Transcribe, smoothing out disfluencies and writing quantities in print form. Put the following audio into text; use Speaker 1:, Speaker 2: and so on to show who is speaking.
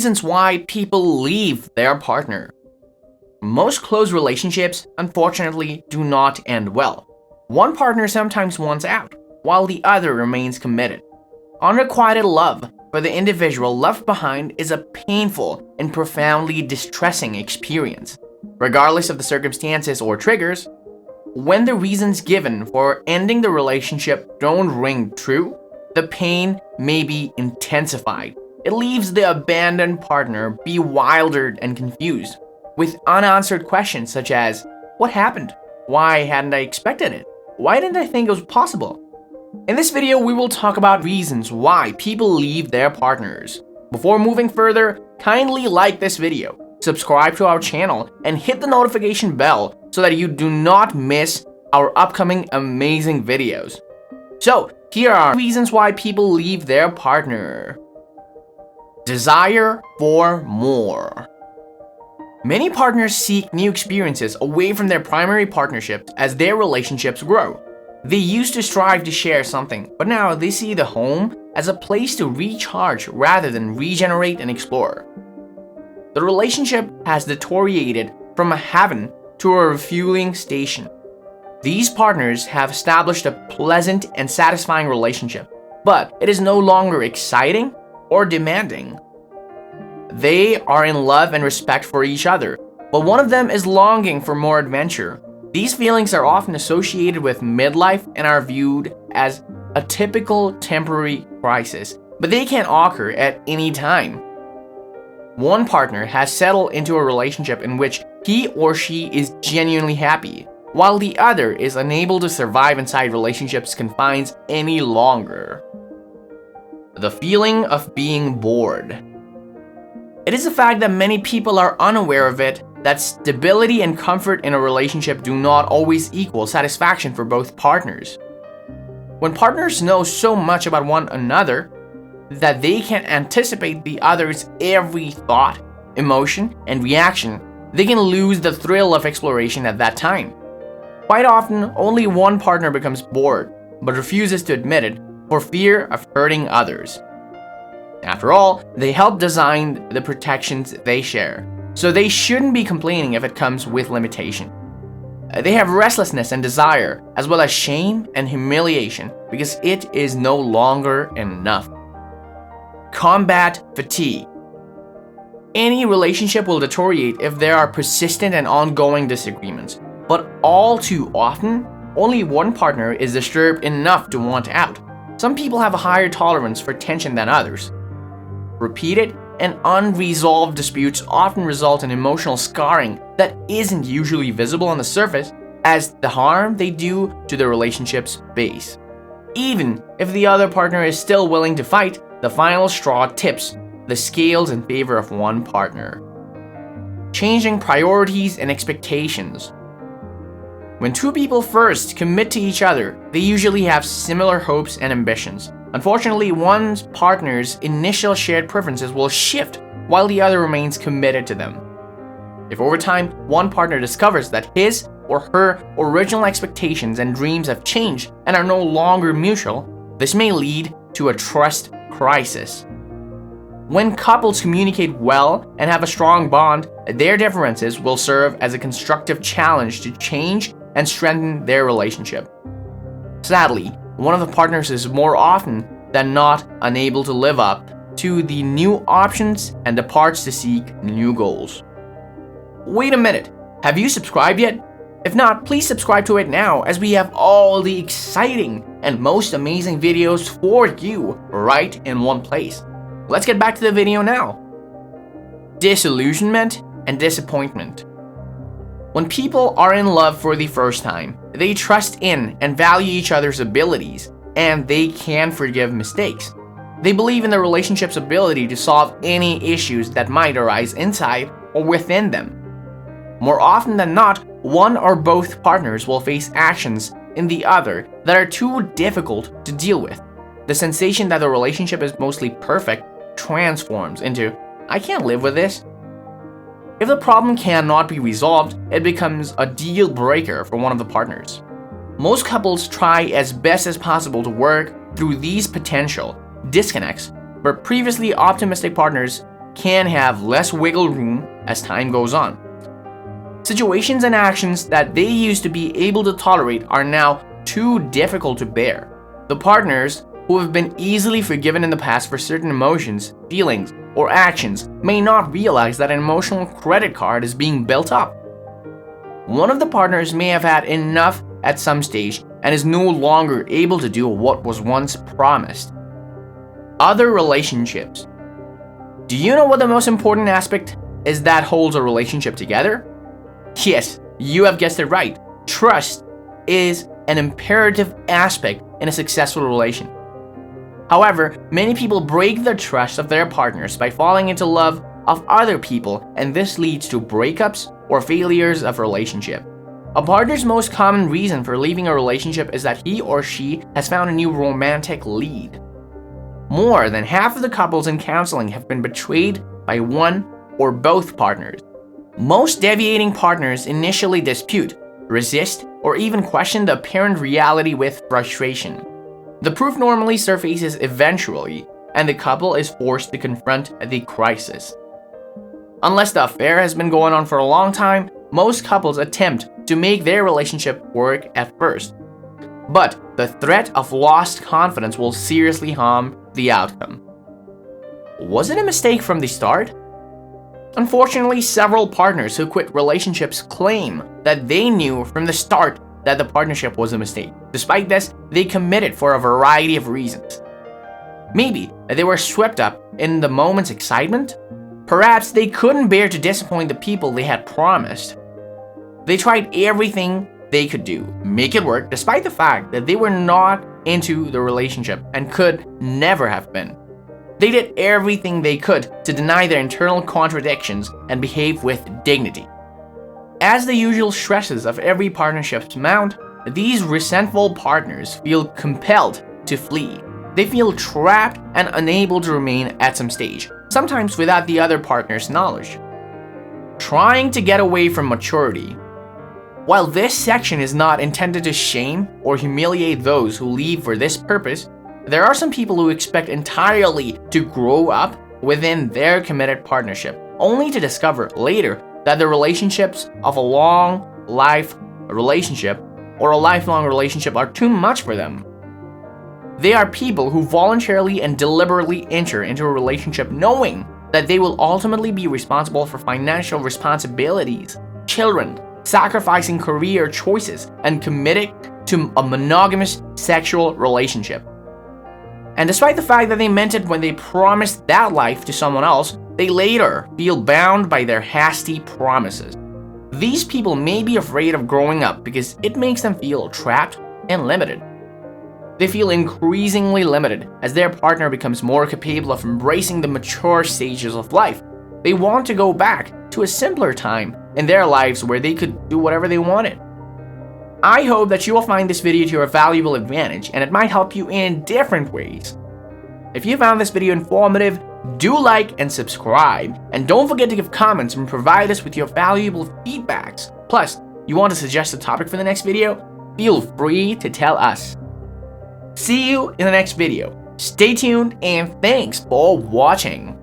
Speaker 1: Reasons why people leave their partner. Most close relationships, unfortunately, do not end well. One partner sometimes wants out, while the other remains committed. Unrequited love for the individual left behind is a painful and profoundly distressing experience. Regardless of the circumstances or triggers, when the reasons given for ending the relationship don't ring true, the pain may be intensified. It leaves the abandoned partner bewildered and confused, with unanswered questions such as, what happened? Why hadn't I expected it? Why didn't I think it was possible? In this video, we will talk about reasons why people leave their partners. Before moving further, kindly like this video, subscribe to our channel, and hit the notification bell so that you do not miss our upcoming amazing videos. So, here are reasons why people leave their partner. Desire for more. Many partners seek new experiences away from their primary partnerships as their relationships grow. They used to strive to share something, but now they see the home as a place to recharge rather than regenerate and explore. The relationship has deteriorated from a haven to a refueling station. These partners have established a pleasant and satisfying relationship, but it is no longer exciting or demanding. They are in love and respect for each other, but one of them is longing for more adventure. These feelings are often associated with midlife and are viewed as a typical temporary crisis, but they can occur at any time. One partner has settled into a relationship in which he or she is genuinely happy, while the other is unable to survive inside relationships' confines any longer. The feeling of being bored. It is a fact that many people are unaware of it, that stability and comfort in a relationship do not always equal satisfaction for both partners. When partners know so much about one another that they can anticipate the other's every thought, emotion, and reaction, they can lose the thrill of exploration at that time. Quite often, only one partner becomes bored, but refuses to admit it for fear of hurting others. After all, they help design the protections they share, so they shouldn't be complaining if it comes with limitation. They have restlessness and desire, as well as shame and humiliation, because it is no longer enough. Combat fatigue. Any relationship will deteriorate if there are persistent and ongoing disagreements, but all too often, only one partner is disturbed enough to want out. Some people have a higher tolerance for tension than others. Repeated and unresolved disputes often result in emotional scarring that isn't usually visible on the surface as the harm they do to the relationship's base. Even if the other partner is still willing to fight, the final straw tips the scales in favor of one partner. Changing priorities and expectations. When two people first commit to each other, they usually have similar hopes and ambitions. Unfortunately, one partner's initial shared preferences will shift while the other remains committed to them. If over time, one partner discovers that his or her original expectations and dreams have changed and are no longer mutual, this may lead to a trust crisis. When couples communicate well and have a strong bond, their differences will serve as a constructive challenge to change and strengthen their relationship. Sadly, one of the partners is more often than not unable to live up to the new options and departs to seek new goals. Wait a minute, have you subscribed yet? If not, please subscribe to it now, as we have all the exciting and most amazing videos for you right in one place. Let's get back to the video now. Disillusionment and disappointment. When people are in love for the first time, they trust in and value each other's abilities, and they can forgive mistakes. They believe in the relationship's ability to solve any issues that might arise inside or within them. More often than not, one or both partners will face actions in the other that are too difficult to deal with. The sensation that the relationship is mostly perfect transforms into, I can't live with this. If the problem cannot be resolved, it becomes a deal breaker for one of the partners. Most couples try as best as possible to work through these potential disconnects, but previously optimistic partners can have less wiggle room as time goes on. Situations and actions that they used to be able to tolerate are now too difficult to bear. The partners who have been easily forgiven in the past for certain emotions, feelings, or actions may not realize that an emotional credit card is being built up. One of the partners may have had enough at some stage and is no longer able to do what was once promised. Other relationships. Do you know what the most important aspect is that holds a relationship together? Yes, you have guessed it right. Trust is an imperative aspect in a successful relation. However, many people break the trust of their partners by falling into love of other people, and this leads to breakups or failures of relationship. A partner's most common reason for leaving a relationship is that he or she has found a new romantic lead. More than half of the couples in counseling have been betrayed by one or both partners. Most deviating partners initially dispute, resist, or even question the apparent reality with frustration. The proof normally surfaces eventually, and the couple is forced to confront the crisis. Unless the affair has been going on for a long time, most couples attempt to make their relationship work at first. But the threat of lost confidence will seriously harm the outcome. Was it a mistake from the start? Unfortunately, several partners who quit relationships claim that they knew from the start that the partnership was a mistake. Despite this, they committed for a variety of reasons. Maybe they were swept up in the moment's excitement. Perhaps they couldn't bear to disappoint the people they had promised. They tried everything they could do, make it work, despite the fact that they were not into the relationship and could never have been. They did everything they could to deny their internal contradictions and behave with dignity. As the usual stresses of every partnership mount, these resentful partners feel compelled to flee. They feel trapped and unable to remain at some stage, sometimes without the other partner's knowledge. Trying to get away from maturity. While this section is not intended to shame or humiliate those who leave for this purpose, there are some people who expect entirely to grow up within their committed partnership, only to discover later that the relationships of a long life relationship or a lifelong relationship are too much for them. They are people who voluntarily and deliberately enter into a relationship knowing that they will ultimately be responsible for financial responsibilities, children, sacrificing career choices, and committing to a monogamous sexual relationship. And despite the fact that they meant it when they promised that life to someone else, they later feel bound by their hasty promises. These people may be afraid of growing up because it makes them feel trapped and limited. They feel increasingly limited as their partner becomes more capable of embracing the mature stages of life. They want to go back to a simpler time in their lives where they could do whatever they wanted. I hope that you will find this video to your valuable advantage and it might help you in different ways. If you found this video informative, do like and subscribe, and don't forget to give comments and provide us with your valuable feedbacks. Plus, you want to suggest a topic for the next video? Feel free to tell us. See you in the next video. Stay tuned and thanks for watching.